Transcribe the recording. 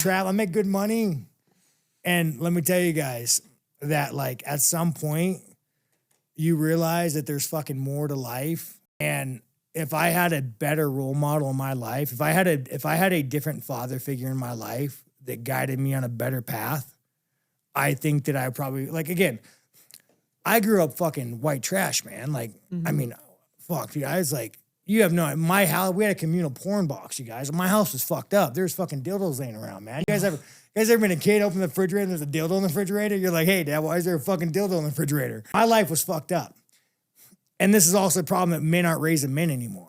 I make good money. And let me tell you guys that like at some point you realize that there's fucking more to life. And if I had a better role model in my life, if I had a different father figure in my life that guided me on a better path, I think that I probably, like, again, I grew up fucking white trash, man. Like, I mean, fuck, you guys, like, you have no, my house, we had a communal porn box, you guys. My house was fucked up. There's fucking dildos laying around, man. You guys ever been a kid, open the refrigerator, and there's a dildo in the refrigerator? You're like, hey, Dad, why is there a fucking dildo in the refrigerator? My life was fucked up. And this is also a problem that men aren't raising men anymore.